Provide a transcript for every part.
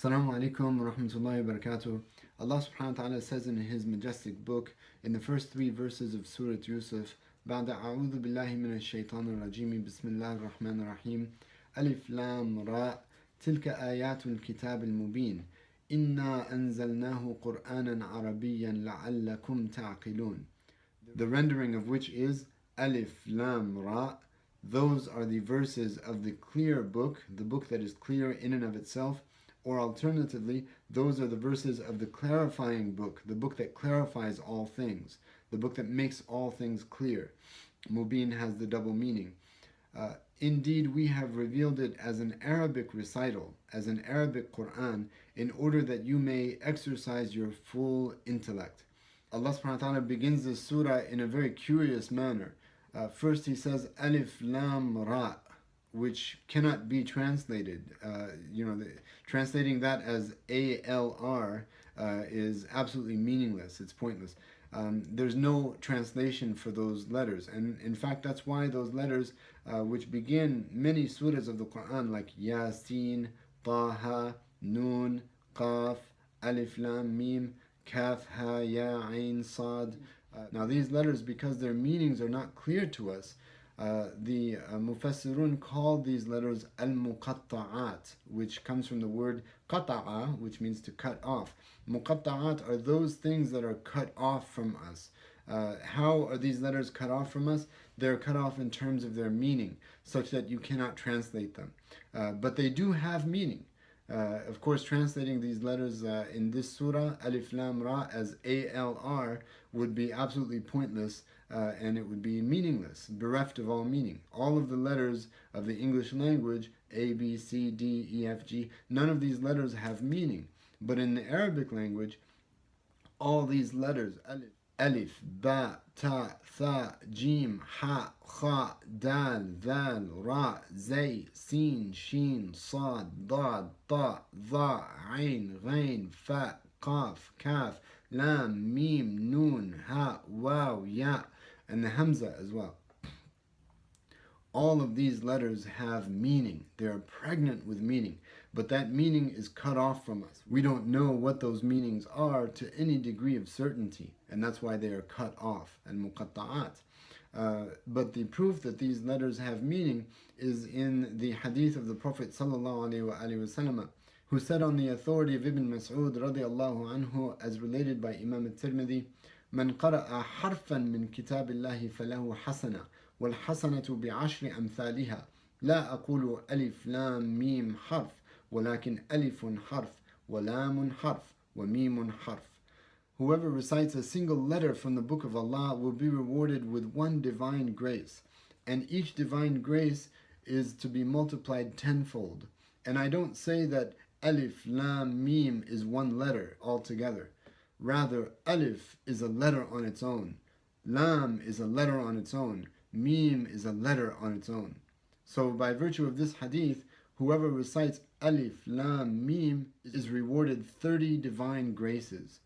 Assalamu alaikum wa rahmatullahi wa barakatuh. Allah subhanahu wa ta'ala says in His majestic book, in the first three verses of Surah Yusuf, بعد أعوذ بالله من الشيطان الرجيم بسم الله الرحمن الرحيم ألف لام راء تلك آيات الكتاب المبين إنا أنزلناه قرآنا عربيا لعلكم تعقلون. The rendering of which is Alif Lam Ra. Those are the verses of the clear book, the book that is clear in and of itself. Or alternatively, those are the verses of the clarifying book, the book that clarifies all things, the book that makes all things clear. Mubin has the double meaning. Indeed, we have revealed it as an Arabic recital, as an Arabic Quran, in order that you may exercise your full intellect. Allah subhanahu wa ta'ala begins this surah in a very curious manner. First He says, Alif Lam Ra, which cannot be translated. Translating that as ALR is absolutely meaningless. It's pointless. There's no translation for those letters. And in fact, that's why those letters, which begin many surahs of the Quran, like Yasin, Taha, Noon, Qaf, Alif Lam Mim, Kaf, Ha, Ya, Ain, Sad. Now these letters, because their meanings are not clear to us, the Mufassirun call these letters al-muqatta'at, which comes from the word qata'a, which means to cut off. Muqatta'at are those things that are cut off from us. How are these letters cut off from us? They're cut off in terms of their meaning, such that you cannot translate them. But they do have meaning. Of course, translating these letters in this surah, Alif Lam Ra, as ALR would be absolutely pointless and it would be meaningless, bereft of all meaning. All of the letters of the English language, A, B, C, D, E, F, G, none of these letters have meaning. But in the Arabic language, all these letters, Alif, Ba, Ta, Tha, Jim, Ha, Kha, Dal, Dhal, Ra, Zay, Sin, Shin, Sad, Dad, Ta, Dha, Ain, Ghain, Fa, Qaf, Kaf, Lam, Mim, Noon, Ha, Waw, Ya, and the Hamza as well. All of these letters have meaning. They are pregnant with meaning, but that meaning is cut off from us. We don't know what those meanings are to any degree of certainty, and that's why they are cut off, al-muqatta'at. But the proof that these letters have meaning is in the hadith of the Prophet ﷺ, who said on the authority of Ibn Mas'ud radiallahu anhu, as related by Imam al-Tirmidhi, من قرأ حرفا من كتاب الله فله حسنة والحسنة بعشر أمثالها لا أقول ألف لام ميم حرف ولكن ألف حرف ولام حرف وميم حرف. Whoever recites a single letter from the book of Allah will be rewarded with one divine grace, and each divine grace is to be multiplied tenfold. And I don't say that Alif Lam Mim is one letter altogether. Rather, Alif is a letter on its own, Lam is a letter on its own, Mim is a letter on its own. So by virtue of this hadith, whoever recites Alif Lam Mim is rewarded 30 divine graces.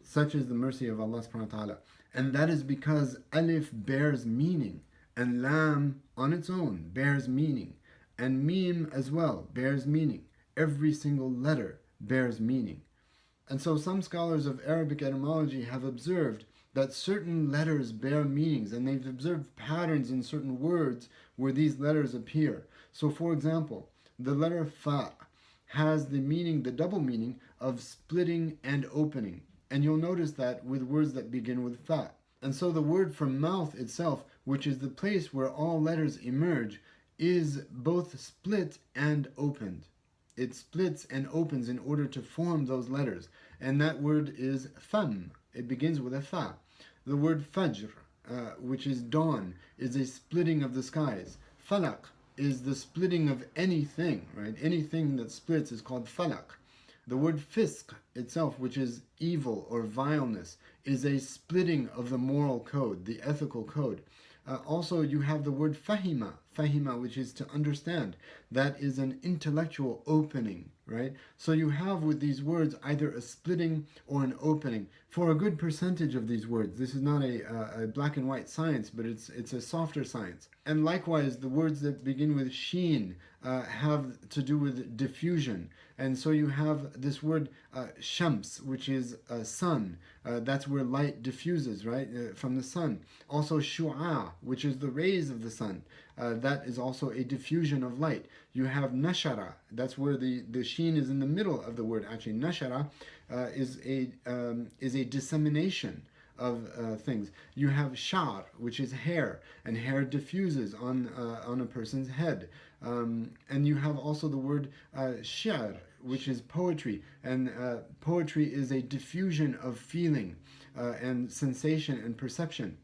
Such is the mercy of Allah subhanahu wa ta'ala. And that is because Alif bears meaning, and Lam on its own bears meaning, and Mim as well bears meaning. Every single letter bears meaning. And so some scholars of Arabic etymology have observed that certain letters bear meanings, and they've observed patterns in certain words where these letters appear. So for example, the letter Fa has the meaning, the double meaning of splitting and opening. And you'll notice that with words that begin with Fa. And so the word for mouth itself, which is the place where all letters emerge, is both split and opened. It splits and opens in order to form those letters. And that word is fam. It begins with a fa. The word fajr, which is dawn, is a splitting of the skies. Falak is the splitting of anything, right? Anything that splits is called falak. The word fisq itself, which is evil or vileness, is a splitting of the moral code, the ethical code. Also, you have the word fahima. fahima, which is to understand. That is an intellectual opening, right? So you have with these words either a splitting or an opening for a good percentage of these words. This is not a black and white science, but it's a softer science. And likewise, the words that begin with sheen have to do with diffusion. And so you have this word shams, which is sun. That's where light diffuses, right, from the sun. Also shu'a, which is the rays of the sun. That is also a diffusion of light. You have nashara. That's where the sheen is in the middle of the word. Actually, nashara is a dissemination of things. You have shar, which is hair, and hair diffuses on a person's head. And you have also the word shi'r, which is poetry, and poetry is a diffusion of feeling and sensation and perception,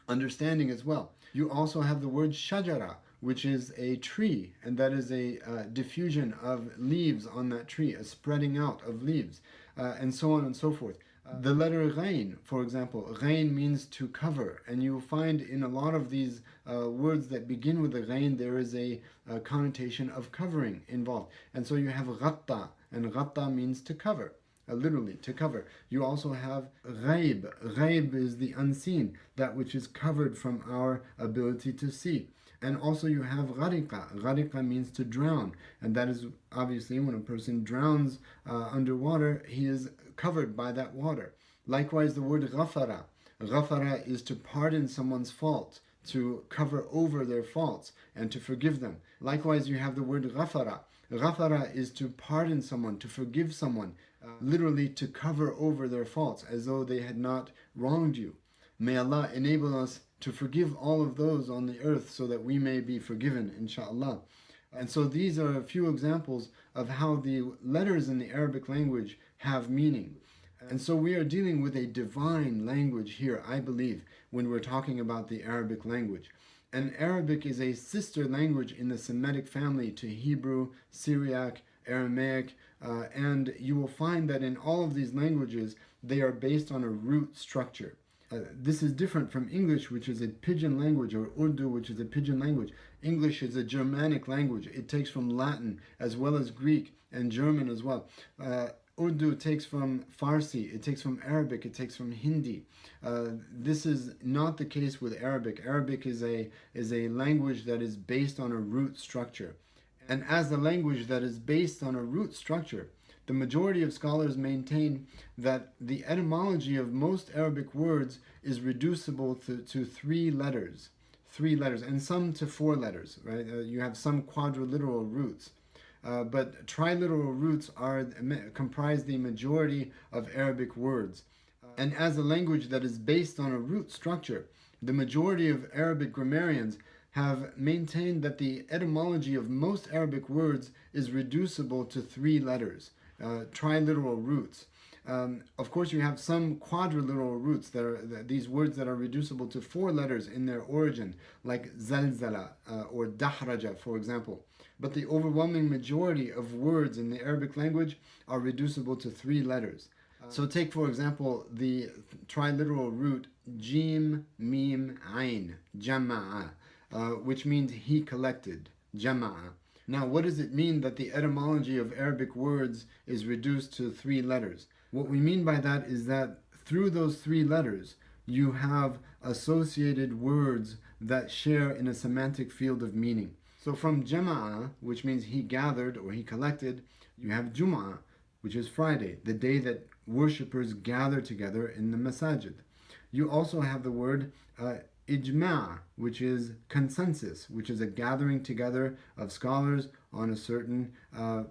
understanding as well. You also have the word shajara, which is a tree, and that is a diffusion of leaves on that tree, a spreading out of leaves, and so on and so forth. The letter ghain, for example, ghain means to cover, and you will find in a lot of these words that begin with the ghain, there is a connotation of covering involved. And so you have ghatta, and ghatta means to cover, literally to cover. You also have ghaib. Ghaib is the unseen, that which is covered from our ability to see. And also you have gharika. Gharika means to drown, and that is obviously when a person drowns underwater, he is covered by that water. Likewise, the word ghafara. Ghafara is to pardon someone's fault, to cover over their faults, and to forgive them. Likewise, you have the word ghafara. Ghafara is to pardon someone, to forgive someone, literally to cover over their faults, as though they had not wronged you. May Allah enable us to forgive all of those on the earth so that we may be forgiven, inshaAllah. And so these are a few examples of how the letters in the Arabic language have meaning. And so we are dealing with a divine language here, I believe, when we're talking about the Arabic language. And Arabic is a sister language in the Semitic family to Hebrew, Syriac, Aramaic, and you will find that in all of these languages, they are based on a root structure. This is different from English, which is a pidgin language, or Urdu, which is a pidgin language. English is a Germanic language. It takes from Latin as well as Greek and German as well. Urdu takes from Farsi, it takes from Arabic, it takes from Hindi. This is not the case with Arabic. Arabic is a language that is based on a root structure. And as a language that is based on a root structure, the majority of scholars maintain that the etymology of most Arabic words is reducible to three letters, and some to four letters, right? You have some quadriliteral roots. But triliteral roots comprise the majority of Arabic words. And as a language that is based on a root structure, the majority of Arabic grammarians have maintained that the etymology of most Arabic words is reducible to three letters, triliteral roots. Of course, you have some quadriliteral roots, these words that are reducible to four letters in their origin, like zalzala or dahraja, for example. But the overwhelming majority of words in the Arabic language are reducible to three letters. So take, for example, the triliteral root jim, mim, ayn, jama'a, which means he collected, jama'a. Now, what does it mean that the etymology of Arabic words is reduced to three letters? What we mean by that is that through those three letters, you have associated words that share in a semantic field of meaning. So from jama'a, which means he gathered or he collected, you have Jum'ah, which is Friday, the day that worshippers gather together in the masajid. You also have the word ijma', which is consensus, which is a gathering together of scholars on a certain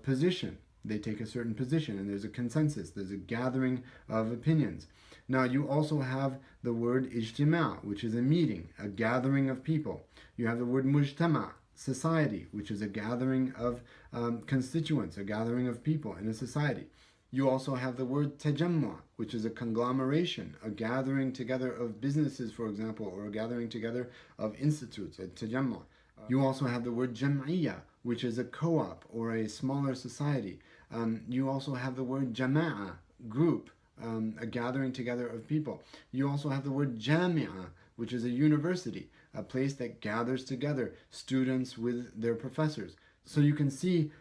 position. They take a certain position and there's a consensus, there's a gathering of opinions. Now you also have the word ijtima', which is a meeting, a gathering of people. You have the word mujtama', society, which is a gathering of constituents, a gathering of people in a society. You also have the word tajammu', which is a conglomeration, a gathering together of businesses, for example, or a gathering together of institutes, a tajammu'. You also have the word jam'iyya, which is a co-op or a smaller society. You also have the word jama'a, group, a gathering together of people. You also have the word jami'a, which is a university, a place that gathers together students with their professors. So you can see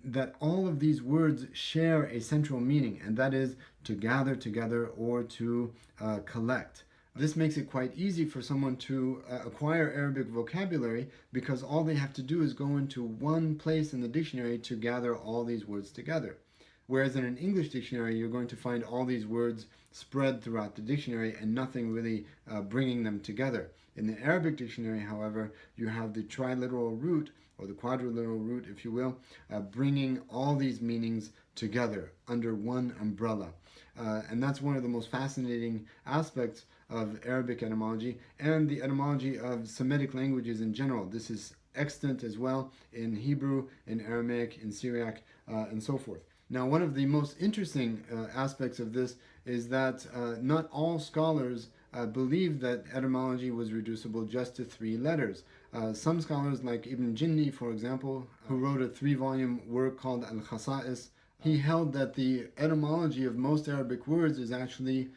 that all of these words share a central meaning, and that is to gather together or to collect. This makes it quite easy for someone to acquire Arabic vocabulary, because all they have to do is go into one place in the dictionary to gather all these words together. Whereas in an English dictionary, you're going to find all these words spread throughout the dictionary and nothing really bringing them together. In the Arabic dictionary, however, you have the triliteral root, or the quadriliteral root, if you will, bringing all these meanings together under one umbrella. And that's one of the most fascinating aspects of Arabic etymology and the etymology of Semitic languages in general. This is extant as well in Hebrew, in Aramaic, in Syriac, and so forth. Now, one of the most interesting aspects of this is that not all scholars believe that etymology was reducible just to 3 letters. Some scholars, like Ibn Jinni, for example, who wrote a 3-volume work called Al-Khasa'is, he held that the etymology of most Arabic words is actually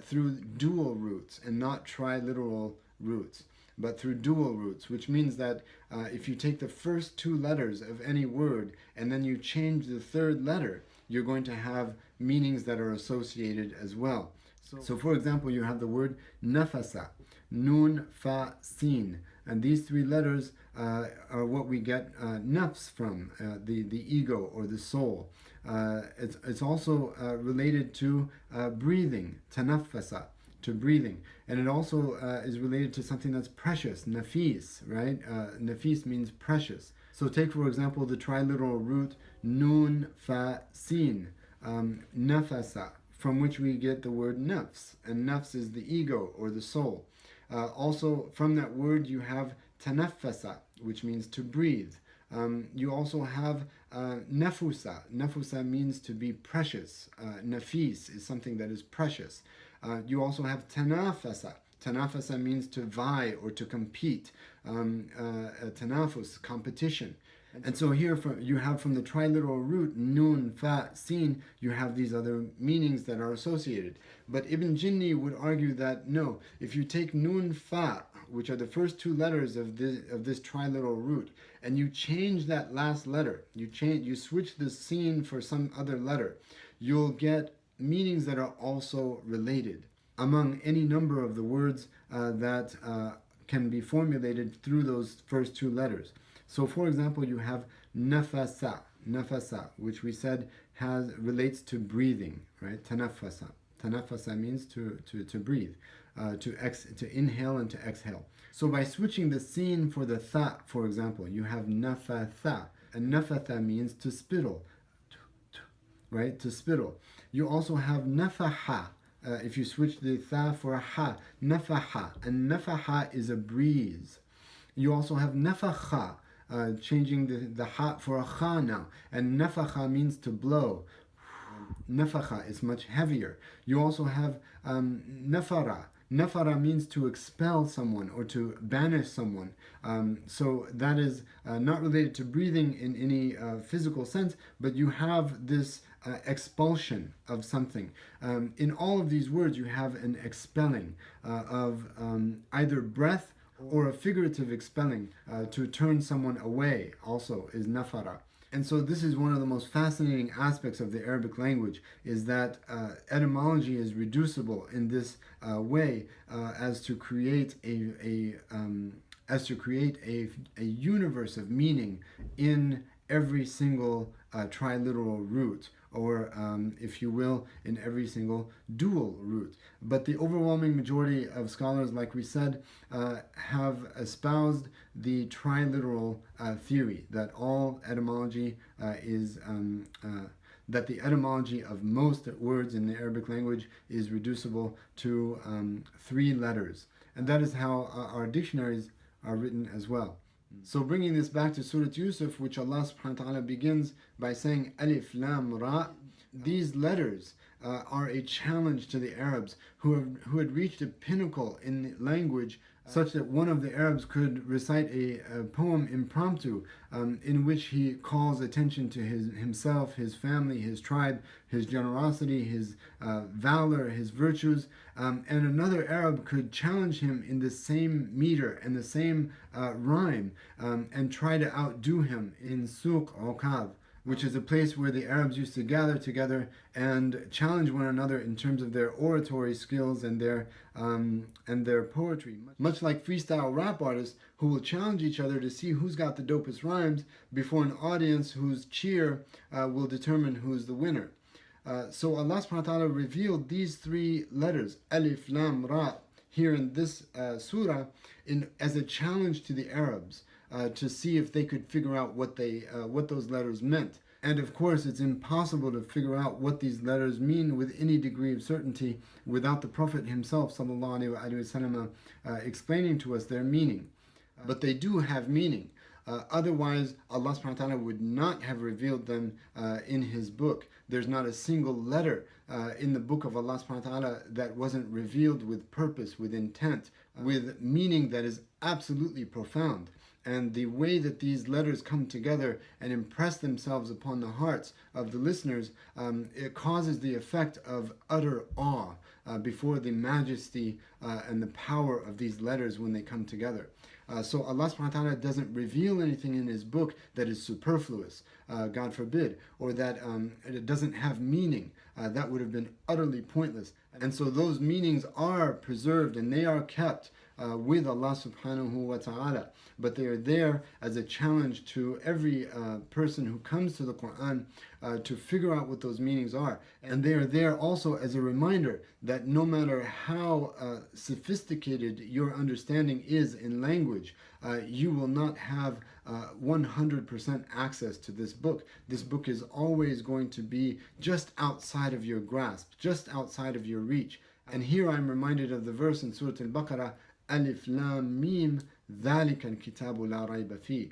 through dual roots and not triliteral roots, but through dual roots, which means that if you take the first 2 letters of any word and then you change the 3rd letter, you're going to have meanings that are associated as well. So for example, you have the word nafasa, nun, fa, sin, and these 3 letters are what we get nafs from, the ego or the soul. It's also related to breathing, tanaffasa, to breathing, and it also is related to something that's precious, nafis, right? Nafis means precious. So take, for example, the triliteral root nun, fa, sin, nafasa, from which we get the word nafs, and nafs is the ego or the soul. Also, from that word you have tanaffasa, which means to breathe. You also have nafusa. Nafusa means to be precious. Nafis is something that is precious. You also have tanafasa. Tanafasa means to vie or to compete. Tanafus, competition. And so here you have from the triliteral root, nun, fa, sin, you have these other meanings that are associated. But Ibn Jinni would argue that no, if you take nun, fa, which are the first 2 letters of this triliteral root, and you change that last letter, you switch the sin for some other letter, you'll get meanings that are also related among any number of the words that can be formulated through those first 2 letters. So, for example, you have nafasa, which we said relates to breathing, right? Tanafasa means to breathe, to inhale and to exhale. So by switching the sin for the tha, for example, you have nafatha, and nafatha means to spittle, right? To spittle. You also have nafaha. If you switch the tha for a ha, nafaha, and nafaha is a breeze. You also have nafakha, changing the ha for a kha now, and nafakha means to blow. Nafakha is much heavier. You also have nafara. Nafara means to expel someone or to banish someone. So that is not related to breathing in any physical sense, but you have this expulsion of something. In all of these words, you have an expelling of either breath or a figurative expelling. To turn someone away also is nafara. And so this is one of the most fascinating aspects of the Arabic language, is that etymology is reducible in this way as to create a universe of meaning in every single triliteral root, or if you will, in every single dual root. But the overwhelming majority of scholars, like we said, have espoused the triliteral theory, that all etymology that the etymology of most words in the Arabic language is reducible to 3 letters. And that is how our dictionaries are written as well. So bringing this back to Surah Yusuf, which Allah subhanahu wa ta'ala begins by saying Alif, Lam, Ra, these letters are a challenge to the Arabs who had reached a pinnacle in language such that one of the Arabs could recite a poem impromptu in which he calls attention to himself, his family, his tribe, his generosity, his valor, his virtues, and another Arab could challenge him in the same meter and the same rhyme and try to outdo him in Suq Uqab, which is a place where the Arabs used to gather together and challenge one another in terms of their oratory skills and their poetry. Much like freestyle rap artists who will challenge each other to see who's got the dopest rhymes before an audience whose cheer will determine who's the winner. So Allah subhanahu wa ta'ala revealed these three letters, Alif, Lam, Ra, here in this surah as a challenge to the Arabs. To see if they could figure out what those letters meant. And of course, it's impossible to figure out what these letters mean with any degree of certainty without the Prophet himself, sallallahu alaihi wasallam, explaining to us their meaning. But they do have meaning. Otherwise, Allah subhanahu wa ta'ala would not have revealed them in His book. There's not a single letter in the book of Allah subhanahu wa ta'ala that wasn't revealed with purpose, with intent, with meaning that is absolutely profound. And the way that these letters come together and impress themselves upon the hearts of the listeners, it causes the effect of utter awe before the majesty and the power of these letters when they come together. So Allah subhanahu wa ta'ala doesn't reveal anything in His book that is superfluous, God forbid, or that it doesn't have meaning. That would have been utterly pointless. And so those meanings are preserved and they are kept with Allah subhanahu wa ta'ala. But they are there as a challenge to every person who comes to the Quran to figure out what those meanings are. And they are there also as a reminder that no matter how sophisticated your understanding is in language, you will not have 100% access to this book. This book is always going to be just outside of your grasp, just outside of your reach. And here I'm reminded of the verse in Surah Al-Baqarah, Alif Lam Mim ذَلِكَ الْكِتَابُ لَا رَيْبَ فِيهِ.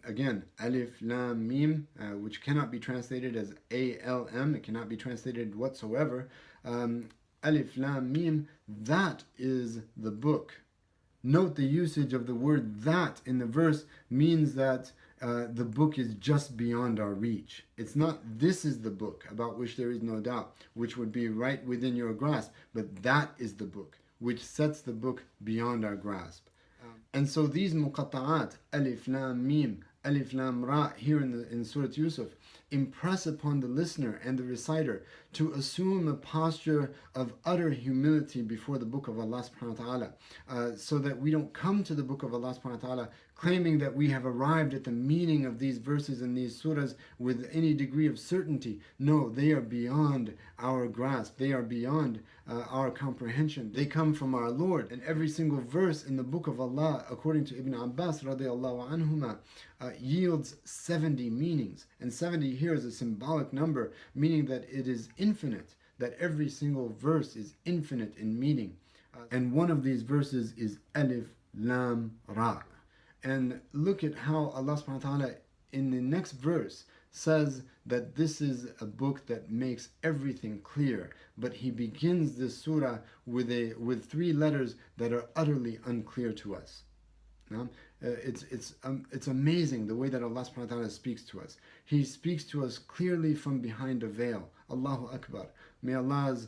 Again, Alif Lam Mim, which cannot be translated as ALM, it cannot be translated whatsoever. Alif Lam Mim, that is the book. Note the usage of the word that in the verse means that the book is just beyond our reach. It's not this is the book about which there is no doubt, which would be right within your grasp, but that is the book, which sets the book beyond our grasp. And so these muqatta'at, Alif Lam Mim, Alif Lam Ra, here in Surah Yusuf, impress upon the listener and the reciter to assume a posture of utter humility before the book of Allah subhanahu wa ta'ala, so that we don't come to the book of Allah subhanahu wa ta'ala claiming that we have arrived at the meaning of these verses and these surahs with any degree of certainty. No, they are beyond our grasp. They are beyond our comprehension. They come from our Lord. And every single verse in the book of Allah, according to Ibn Abbas radiallahu anhuma, yields 70 meanings. And 70 here is a symbolic number, meaning that it is infinite, that every single verse is infinite in meaning. And one of these verses is Alif Lam Ra. And look at how Allah subhanahu wa ta'ala in the next verse says that this is a book that makes everything clear. But He begins this surah with three letters that are utterly unclear to us. It's amazing the way that Allah subhanahu wa ta'ala speaks to us. He speaks to us clearly from behind a veil. Allahu Akbar. May Allah's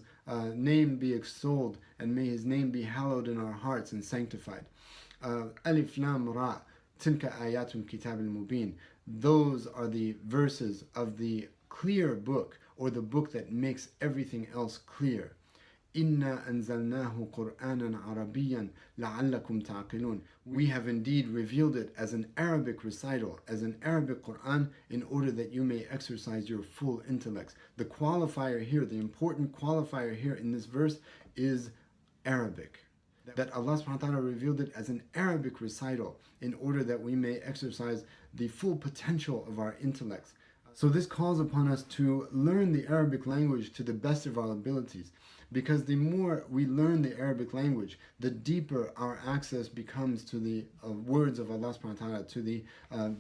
name be extolled and may His name be hallowed in our hearts and sanctified. Alif Lam Ra, Tilka Ayatul Kitab al-Mubin. Those are the verses of the clear book, or the book that makes everything else clear. Inna anzalnahu Qur'anan Arabiyan la'allakum ta'qilun. We have indeed revealed it as an Arabic recital, as an Arabic Qur'an, in order that you may exercise your full intellects. The qualifier here, the important qualifier here in this verse is Arabic. That Allah subhanahu wa ta'ala revealed it as an Arabic recital in order that we may exercise the full potential of our intellects. So this calls upon us to learn the Arabic language to the best of our abilities, because the more we learn the Arabic language, the deeper our access becomes to the words of Allah subhanahu wa ta'ala, to the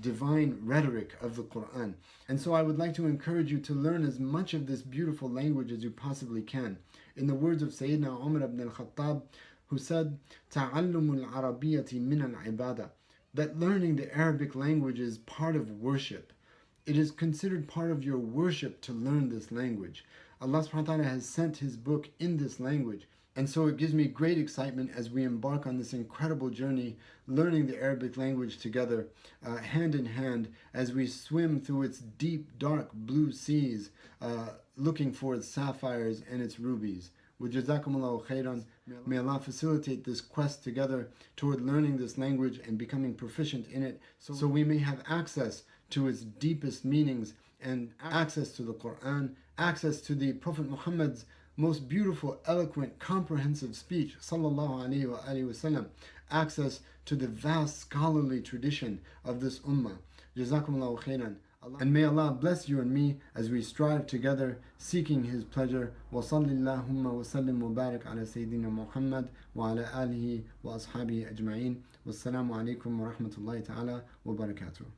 divine rhetoric of the Quran. And so I would like to encourage you to learn as much of this beautiful language as you possibly can. In the words of Sayyidina Umar ibn al-Khattab, who said, تعلم العربية من العبادة, that learning the Arabic language is part of worship. It is considered part of your worship to learn this language. Allah subhanahu wa ta'ala has sent His book in this language. And so it gives me great excitement as we embark on this incredible journey, learning the Arabic language together, hand in hand, as we swim through its deep, dark blue seas, looking for its sapphires and its rubies. Jazakumullahu khairan. May Allah facilitate this quest together toward learning this language and becoming proficient in it, so we may have access to its deepest meanings and access to the Quran, access to the Prophet Muhammad's most beautiful, eloquent, comprehensive speech, sallallahu alaihi wasallam, access to the vast scholarly tradition of this ummah. Jazakumullahu khairan. And may Allah bless you and me as we strive together seeking His pleasure. Wa sallillahumma wa sallim wa barik ala Sayyidina Muhammad wa ala alihi wa ashabihi ajma'in. Wassalamu alaikum wa rahmatullahi ta'ala wa barakatuh.